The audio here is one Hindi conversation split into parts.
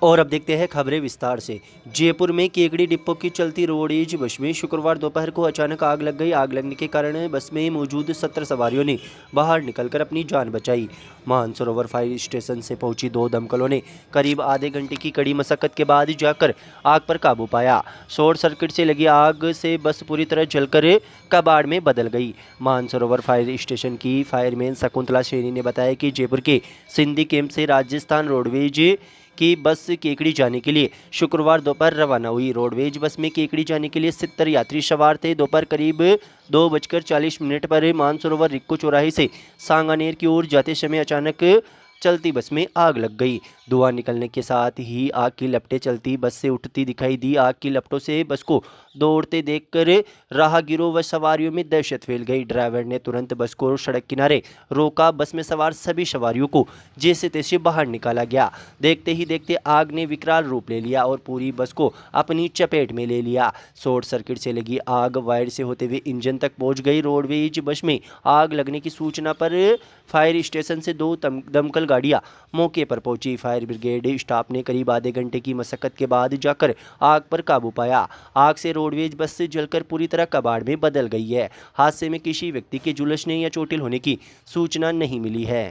और अब देखते हैं खबरें विस्तार से। जयपुर में केकड़ी डिपो की चलती रोडवेज बस में शुक्रवार दोपहर को अचानक आग लग गई। आग लगने के कारण बस में मौजूद 17 सवारियों ने बाहर निकलकर अपनी जान बचाई। मानसरोवर फायर स्टेशन से पहुंची 2 दमकलों ने करीब आधे घंटे की कड़ी मशक्कत के बाद जाकर आग पर काबू पाया। शॉर्ट सर्किट से लगी आग से बस पूरी तरह जलकर कबाड़ में बदल गई। मानसरोवर फायर स्टेशन की फायरमैन शकुंतला सैनी ने बताया कि जयपुर के सिंधी कैंप से राजस्थान रोडवेज की बस केकड़ी जाने के लिए शुक्रवार दोपहर रवाना हुई। रोडवेज बस में केकड़ी जाने के लिए 70 यात्री सवार थे। दोपहर करीब 2:40 पर मानसरोवर रिक्को चौराहे से सांगानेर की ओर जाते समय अचानक चलती बस में आग लग गई। धुआं निकलने के साथ ही आग की लपटें चलती बस से उठती दिखाई दी। आग की लपटों से बस को दौड़ते देखकर राहगीरों व सवारियों में दहशत फैल गई। ड्राइवर ने तुरंत बस को सड़क किनारे रोका। बस में सवार सभी सवारियों को जैसे तैसे बाहर निकाला गया। देखते ही देखते आग ने विकराल रूप ले लिया और पूरी बस को अपनी चपेट में ले लिया। शॉर्ट सर्किट से लगी आग वायर से होते हुए इंजन तक पहुंच गई। रोडवेज बस में आग लगने की सूचना पर फायर स्टेशन से 2 दमकल गाड़ियां मौके पर पहुंची। फायर ब्रिगेड स्टाफ ने करीब आधे घंटे की मशक्कत के बाद जाकर आग पर काबू पाया। आग से रोडवेज बस से जलकर पूरी तरह कबाड़ में बदल गई है। हादसे में किसी व्यक्ति के झुलसने या चोटिल होने की सूचना नहीं मिली है।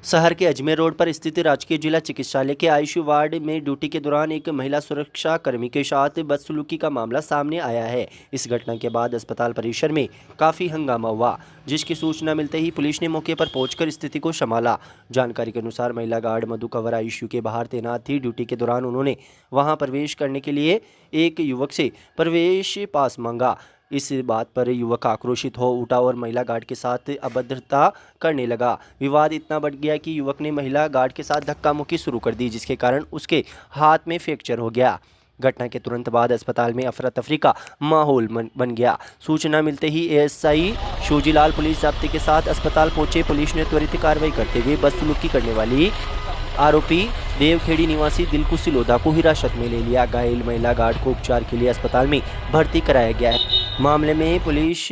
शहर के अजमेर रोड पर स्थित राजकीय जिला चिकित्सालय के आईसीयू वार्ड में ड्यूटी के दौरान एक महिला सुरक्षा कर्मी के साथ बदसलूकी का मामला सामने आया है। इस घटना के बाद अस्पताल परिसर में काफ़ी हंगामा हुआ, जिसकी सूचना मिलते ही पुलिस ने मौके पर पहुंचकर स्थिति को संभाला। जानकारी के अनुसार महिला गार्ड मधु कंवर आईसीयू के बाहर तैनात थी। ड्यूटी के दौरान उन्होंने वहां प्रवेश करने के लिए एक युवक से प्रवेश पास मांगा। इस बात पर युवक आक्रोशित हो उठा और महिला गार्ड के साथ अभद्रता करने लगा। विवाद इतना बढ़ गया कि युवक ने महिला गार्ड के साथ धक्का मुक्की शुरू कर दी, जिसके कारण उसके हाथ में फ्रैक्चर हो गया। घटना के तुरंत बाद अस्पताल में अफरा तफरी का माहौल बन गया। सूचना मिलते ही एएसआई शूजीलाल पुलिस जाब्ते के साथ अस्पताल पहुंचे। पुलिस ने त्वरित कार्रवाई करते हुए बदसलूकी करने वाली आरोपी देवखेड़ी निवासी दिलकुश सिलोदा को हिरासत में ले लिया। घायल महिला गार्ड को उपचार के लिए अस्पताल में भर्ती कराया गया है। मामले में पुलिस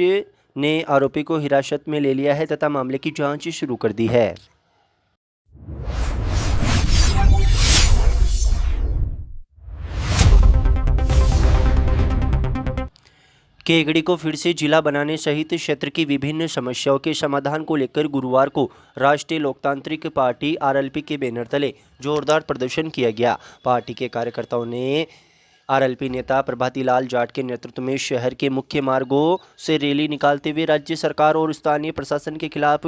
ने आरोपी को हिरासत में ले लिया है तथा मामले की जांच शुरू कर दी है। केकड़ी को फिर से जिला बनाने सहित क्षेत्र की विभिन्न समस्याओं के समाधान को लेकर गुरुवार को राष्ट्रीय लोकतांत्रिक पार्टी आरएलपी के बैनर तले जोरदार प्रदर्शन किया गया। पार्टी के कार्यकर्ताओं ने आरएलपी नेता प्रभाती लाल जाट के नेतृत्व में शहर के मुख्य मार्गों से रैली निकालते हुए राज्य सरकार और स्थानीय प्रशासन के खिलाफ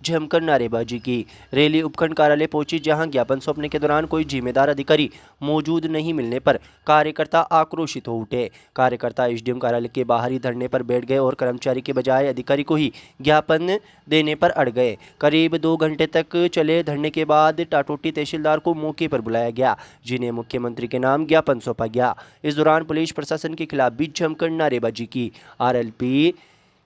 जमकर नारेबाजी की। रैली उपखंड कार्यालय पहुंची, जहां ज्ञापन सौंपने के दौरान कोई जिम्मेदार अधिकारी मौजूद नहीं मिलने पर कार्यकर्ता आक्रोशित हो उठे। कार्यकर्ता एसडीएम कार्यालय के बाहर ही धरने पर बैठ गए और कर्मचारी के बजाय अधिकारी को ही ज्ञापन देने पर अड़ गए। करीब 2 घंटे तक चले धरने के बाद टाटोटी तहसीलदार को मौके पर बुलाया गया, जिन्हें मुख्यमंत्री के नाम ज्ञापन सौंपा गया। इस दौरान पुलिस प्रशासन के खिलाफ भी जमकर नारेबाजी की। आरएलपी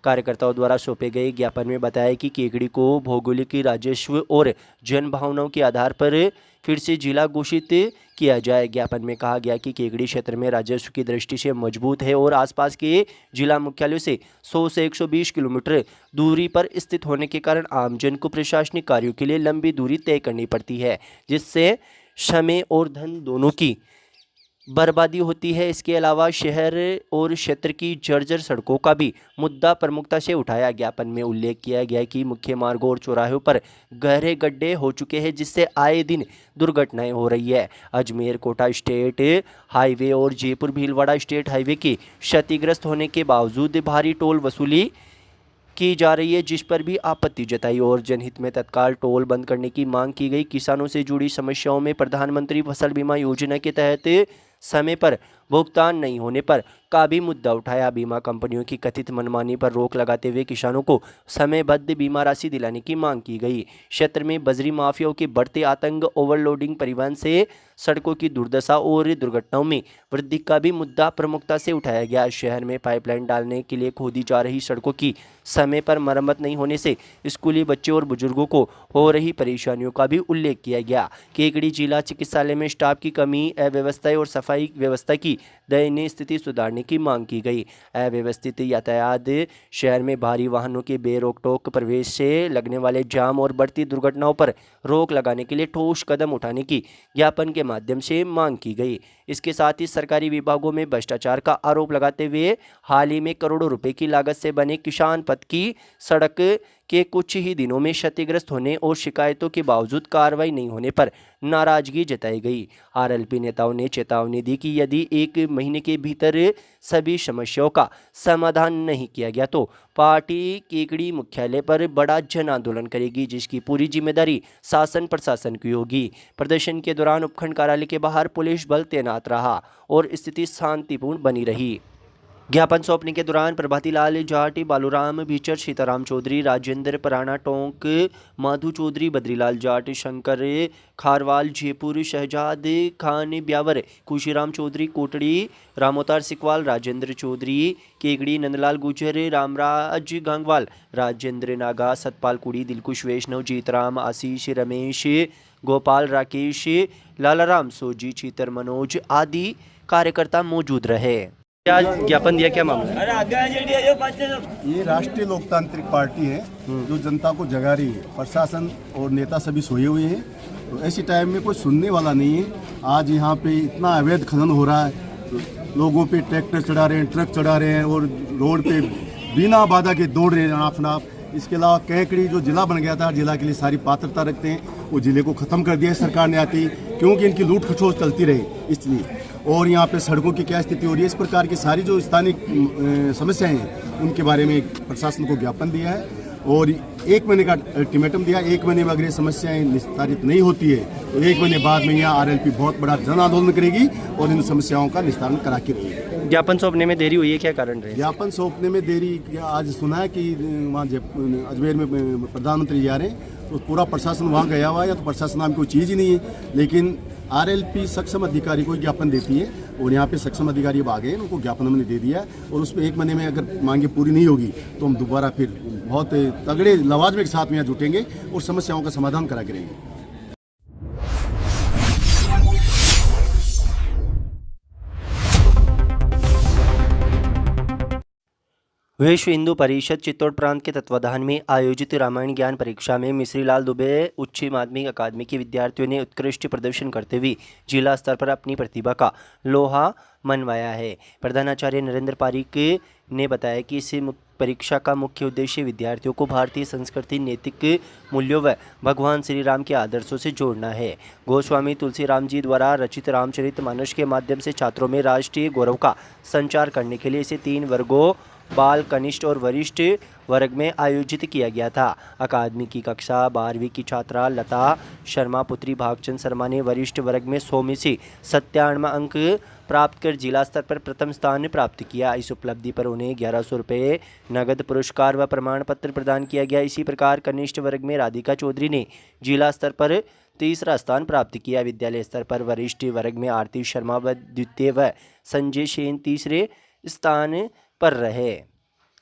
कार्यकर्ताओं द्वारा सौंपे गए ज्ञापन में बताया कि केकड़ी को भौगोलिक, राजस्व और जन भावनाओं के आधार पर फिर से जिला घोषित किया जाए। ज्ञापन में कहा गया कि केकड़ी क्षेत्र में राजस्व की दृष्टि से मजबूत है और आसपास के जिला मुख्यालयों से 100 से 120 किलोमीटर दूरी पर स्थित होने के कारण आमजन को प्रशासनिक कार्यों के लिए लंबी दूरी तय करनी पड़ती है, जिससे समय और धन दोनों की बर्बादी होती है। इसके अलावा शहर और क्षेत्र की जर्जर सड़कों का भी मुद्दा प्रमुखता से उठाया। ज्ञापन में उल्लेख किया गया कि मुख्य मार्गों और चौराहों पर गहरे गड्ढे हो चुके हैं, जिससे आए दिन दुर्घटनाएं हो रही है। अजमेर कोटा स्टेट हाईवे और जयपुर भीलवाड़ा स्टेट हाईवे के क्षतिग्रस्त होने के बावजूद भारी टोल वसूली की जा रही है, जिस पर भी आपत्ति जताई और जनहित में तत्काल टोल बंद करने की मांग की गई। किसानों से जुड़ी समस्याओं में प्रधानमंत्री फसल बीमा योजना के तहत समय पर भुगतान नहीं होने पर का भी मुद्दा उठाया। बीमा कंपनियों की कथित मनमानी पर रोक लगाते हुए किसानों को समयबद्ध बीमा राशि दिलाने की मांग की गई। क्षेत्र में बजरी माफियाओं के बढ़ते आतंक, ओवरलोडिंग, परिवहन से सड़कों की दुर्दशा और दुर्घटनाओं में वृद्धि का भी मुद्दा प्रमुखता से उठाया गया। शहर में पाइपलाइन डालने के लिए खोदी जा रही सड़कों की समय पर मरम्मत नहीं होने से स्कूली बच्चों और बुजुर्गों को हो रही परेशानियों का भी उल्लेख किया गया। केकड़ी जिला चिकित्सालय में स्टाफ की कमी, अव्यवस्था और सफाई व्यवस्था की दयनीय स्थिति सुधारने की मांग की गई। अव्यवस्थित यातायात, शहर में भारी वाहनों के बेरोक-टोक प्रवेश से लगने वाले जाम और बढ़ती दुर्घटनाओं पर रोक लगाने के लिए ठोस कदम उठाने की ज्ञापन के माध्यम से मांग की गई। इसके साथ ही सरकारी विभागों में भ्रष्टाचार का आरोप लगाते हुए हाल ही में करोड़ों रुपए की लागत से बने किसान पथ की सड़क के कुछ ही दिनों में क्षतिग्रस्त होने और शिकायतों के बावजूद कार्रवाई नहीं होने पर नाराजगी जताई गई। आरएलपी नेताओं ने चेतावनी दी कि यदि 1 महीने के भीतर सभी समस्याओं का समाधान नहीं किया गया तो पार्टी केकड़ी मुख्यालय पर बड़ा जन आंदोलन करेगी, जिसकी पूरी जिम्मेदारी शासन प्रशासन की होगी। प्रदर्शन के दौरान उपखंड कार्यालय के बाहर पुलिस बल तैनात रहा और स्थिति शांतिपूर्ण बनी रही। ज्ञापन सौंपने के दौरान प्रभाती लाल जाट, बालूराम भीचर, सीताराम चौधरी, राजेंद्र पराना टोंक, माधु चौधरी, बद्रीलाल जाट, शंकर खारवाल जयपुर, शहजाद खान ब्यावर, खुशीराम चौधरी कोटड़ी, रामोतार सिकवाल, राजेंद्र चौधरी केगड़ी, नंदलाल गुजर, रामराज गंगवाल, राजेंद्र नागा, सतपाल कुड़ी, दिलकुश वैष्णव, जीतराम, आशीष, रमेश, गोपाल, राकेश, लालाराम, सोजी, चीतर, मनोज आदि कार्यकर्ता मौजूद रहे। क्या ज्ञापन दिया, क्या मामला? ये राष्ट्रीय लोकतांत्रिक पार्टी है जो जनता को जगा रही है। प्रशासन और नेता सभी सोए हुए हैं, तो ऐसी टाइम में कोई सुनने वाला नहीं है। आज यहाँ पे इतना अवैध खनन हो रहा है, लोगों पे ट्रैक्टर चढ़ा रहे हैं, ट्रक चढ़ा रहे हैं और रोड पे बिना बाधा के दौड़ रहे हैं नाफ नाफ। इसके अलावा केकड़ी जो जिला बन गया था, जिला के लिए सारी पात्रता रखते हैं, वो जिले को ख़त्म कर दिया सरकार ने आती, क्योंकि इनकी लूट खसोट चलती रही इसलिए। और यहाँ पे सड़कों की क्या स्थिति हो रही है, इस प्रकार की सारी जो स्थानीय समस्याएं हैं उनके बारे में प्रशासन को ज्ञापन दिया है और 1 महीने का अल्टीमेटम दिया। 1 महीने में अगर ये समस्याएं निस्तारित नहीं होती है तो 1 महीने बाद में यहाँ आरएलपी बहुत बड़ा जन आंदोलन करेगी और इन समस्याओं का निस्तारण करा के रहेगी। ज्ञापन सौंपने में देरी हुई है, क्या कारण रहे? ज्ञापन सौंपने में देरी आज सुना है कि वहाँ अजमेर में प्रधानमंत्री जा रहे हैं, तो पूरा प्रशासन वहाँ गया हुआ है, या तो प्रशासन नाम कोई चीज़ ही नहीं है। लेकिन आरएलपी सक्षम अधिकारी को ज्ञापन देती है और यहाँ पे सक्षम अधिकारी अब आ गए हैं, उनको ज्ञापन हमने दे दिया है और उसमें 1 महीने में अगर मांगे पूरी नहीं होगी तो हम दोबारा फिर बहुत तगड़े लवाजमे के साथ में यहाँ जुटेंगे और समस्याओं का समाधान करा के रहेंगे। विश्व हिंदू परिषद चित्तौड़ प्रांत के तत्वाधान में आयोजित रामायण ज्ञान परीक्षा में मिश्रीलाल दुबे उच्च माध्यमिक अकादमी के विद्यार्थियों ने उत्कृष्ट प्रदर्शन करते हुए जिला स्तर पर अपनी प्रतिभा का लोहा मनवाया है। प्रधानाचार्य नरेंद्र पारिक ने बताया कि इस परीक्षा का मुख्य उद्देश्य विद्यार्थियों को भारतीय संस्कृति, नैतिक मूल्यों व भगवान श्री राम के आदर्शों से जोड़ना है। गोस्वामी तुलसीराम जी द्वारा रचित रामचरितमानस के माध्यम से छात्रों में राष्ट्रीय गौरव का संचार करने के लिए इसे 3 वर्गों बाल, कनिष्ठ और वरिष्ठ वर्ग में आयोजित किया गया था। अकादमी की कक्षा 12वीं की छात्रा लता शर्मा पुत्री भागचंद शर्मा ने वरिष्ठ वर्ग में 100 में से 97 अंक प्राप्त कर जिला स्तर पर प्रथम स्थान प्राप्त किया। इस उपलब्धि पर उन्हें 1100 रुपये नगद पुरस्कार व प्रमाण पत्र प्रदान किया गया। इसी प्रकार कनिष्ठ वर्ग में राधिका चौधरी ने जिला स्तर पर तीसरा स्थान प्राप्त किया। विद्यालय स्तर पर वरिष्ठ वर्ग में आरती शर्मा व द्वितीय व संजय सेन तीसरे स्थान पर रहे।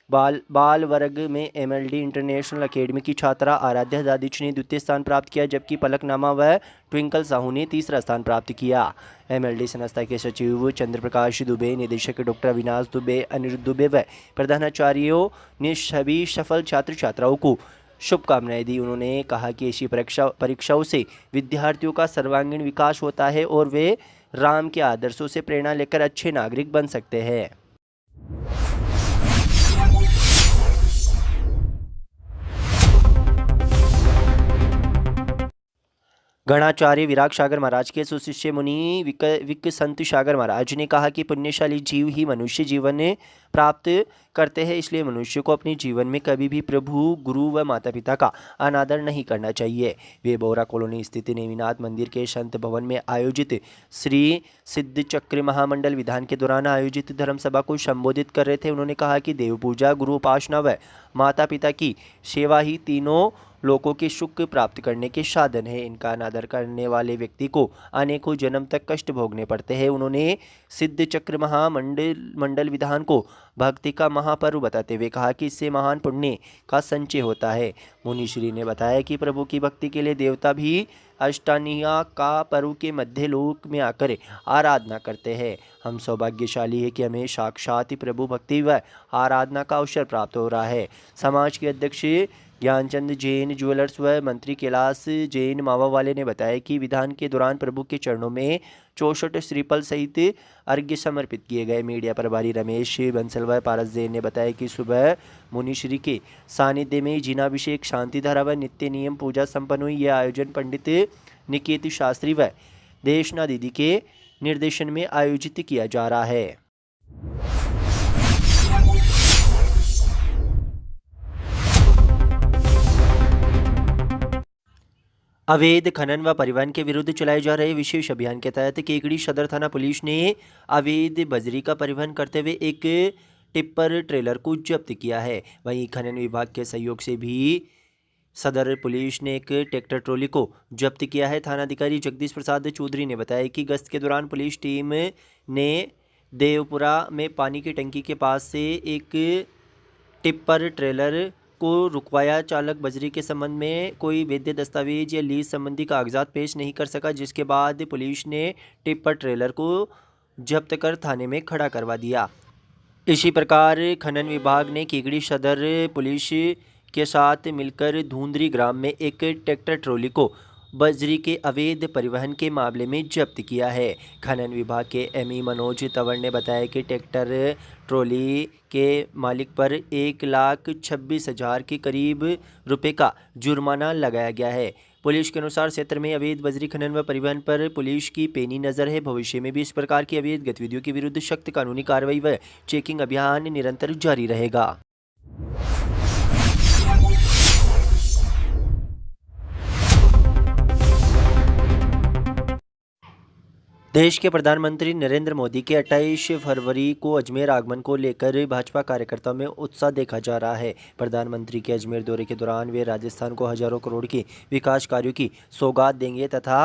बाल वर्ग में एमएलडी इंटरनेशनल अकेडमी की छात्रा आराध्या दादिच ने द्वितीय स्थान प्राप्त किया, जबकि पलकनामा व ट्विंकल साहू ने तीसरा स्थान प्राप्त किया। एमएलडी संस्था के सचिव चंद्रप्रकाश दुबे, निदेशक डॉक्टर अविनाश दुबे, अनिरुद्ध दुबे व प्रधानाचार्यों ने सभी सफल छात्र छात्राओं को शुभकामनाएं दी। उन्होंने कहा कि ऐसी परीक्षाओं से विद्यार्थियों का सर्वांगीण विकास होता है और वे राम के आदर्शों से प्रेरणा लेकर अच्छे नागरिक बन सकते हैं। गणाचार्य विराग सागर महाराज के सुशिष्य मुनि विक संत सागर महाराज ने कहा कि पुण्यशाली जीव ही मनुष्य जीवन प्राप्त करते हैं, इसलिए मनुष्य को अपने जीवन में कभी भी प्रभु, गुरु व माता पिता का अनादर नहीं करना चाहिए। वे बोरा कॉलोनी स्थित नेमिनाथ मंदिर के संत भवन में आयोजित श्री सिद्ध चक्र महामंडल विधान के दौरान आयोजित धर्म सभा को संबोधित कर रहे थे। उन्होंने कहा कि देव पूजा, गुरु उपासना व माता पिता की सेवा ही तीनों लोगों के सुख प्राप्त करने के साधन है। इनका अनादर करने वाले व्यक्ति को अनेकों जन्म तक कष्ट भोगने पड़ते हैं। उन्होंने सिद्ध चक्र महामंडल विधान को भक्ति का महापर्व बताते हुए कहा कि इससे महान पुण्य का संचय होता है। मुनिश्री ने बताया कि प्रभु की भक्ति के लिए देवता भी अष्टानिया का पर्व के मध्य लोक में आकर आराधना करते हैं। हम सौभाग्यशाली है कि हमें साक्षात प्रभु भक्ति व आराधना का अवसर प्राप्त हो रहा है। समाज के अध्यक्ष ज्ञानचंद जैन ज्वेलर्स व मंत्री कैलाश जैन मावावाले ने बताया कि विधान के दौरान प्रभु के चरणों में 64 श्रीफल सहित अर्घ्य समर्पित किए गए। मीडिया प्रभारी रमेश बंसल व पारस जैन ने बताया कि सुबह मुनिश्री के सानिध्य में जिनाभिषेक, शांति धारा व नित्य नियम पूजा संपन्न हुई। यह आयोजन पंडित निकेत शास्त्री व देशना दीदी के निर्देशन में आयोजित किया जा रहा है। अवैध खनन व परिवहन के विरुद्ध चलाए जा रहे विशेष अभियान के तहत केकड़ी सदर थाना पुलिस ने अवैध बजरी का परिवहन करते हुए एक टिप्पर ट्रेलर को जब्त किया है। वहीं खनन विभाग के सहयोग से भी सदर पुलिस ने एक ट्रैक्टर ट्रॉली को जब्त किया है। थानाधिकारी जगदीश प्रसाद चौधरी ने बताया कि गश्त के दौरान पुलिस टीम ने देवपुरा में पानी की टंकी के पास से एक टिप्पर ट्रेलर को रुकवाया। चालक बजरी के संबंध में कोई वैध दस्तावेज या लीज संबंधी कागजात पेश नहीं कर सका, जिसके बाद पुलिस ने टिप्पर ट्रेलर को जब्त कर थाने में खड़ा करवा दिया। इसी प्रकार खनन विभाग ने केकड़ी सदर पुलिस के साथ मिलकर धुंधरी ग्राम में एक ट्रैक्टर ट्रॉली को बजरी के अवैध परिवहन के मामले में जब्त किया है। खनन विभाग के एमई मनोज तंवर ने बताया कि ट्रैक्टर ट्रॉली के मालिक पर 1,26,000 के करीब रुपए का जुर्माना लगाया गया है। पुलिस के अनुसार क्षेत्र में अवैध बजरी खनन व परिवहन पर पुलिस की पैनी नज़र है। भविष्य में भी इस प्रकार की अवैध गतिविधियों के विरुद्ध सख्त कानूनी कार्रवाई व चेकिंग अभियान निरंतर जारी रहेगा। देश के प्रधानमंत्री नरेंद्र मोदी के 28 फरवरी को अजमेर आगमन को लेकर भाजपा कार्यकर्ताओं में उत्साह देखा जा रहा है। प्रधानमंत्री के अजमेर दौरे के दौरान वे राजस्थान को हजारों करोड़ के विकास कार्यों की सौगात देंगे तथा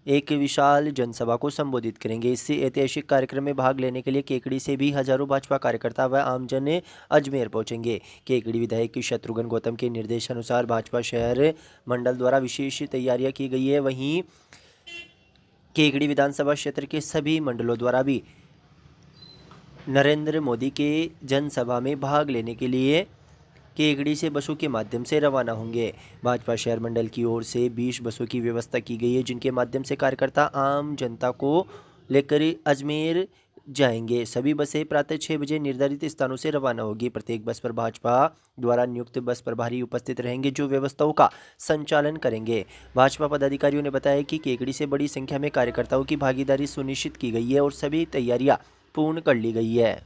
एक विशाल जनसभा को संबोधित करेंगे। इससे ऐतिहासिक कार्यक्रम में भाग लेने के लिए केकड़ी से भी हजारों भाजपा कार्यकर्ता व आमजन अजमेर पहुंचेंगे। केकड़ी विधायक शत्रुघ्न गौतम के निर्देशानुसार भाजपा शहर मंडल द्वारा विशेष तैयारियां की गई है। वहीं केकड़ी विधानसभा क्षेत्र के सभी मंडलों द्वारा भी नरेंद्र मोदी के जनसभा में भाग लेने के लिए केकड़ी से बसों के माध्यम से रवाना होंगे। भाजपा शहर मंडल की ओर से 20 बसों की व्यवस्था की गई है, जिनके माध्यम से कार्यकर्ता आम जनता को लेकर अजमेर जाएंगे। सभी बसें प्रातः 6 बजे निर्धारित स्थानों से रवाना होगी। प्रत्येक बस पर भाजपा द्वारा नियुक्त बस प्रभारी उपस्थित रहेंगे, जो व्यवस्थाओं का संचालन करेंगे। भाजपा पदाधिकारियों ने बताया कि केकड़ी से बड़ी संख्या में कार्यकर्ताओं की भागीदारी सुनिश्चित की गई है और सभी तैयारियां पूर्ण कर ली गई है।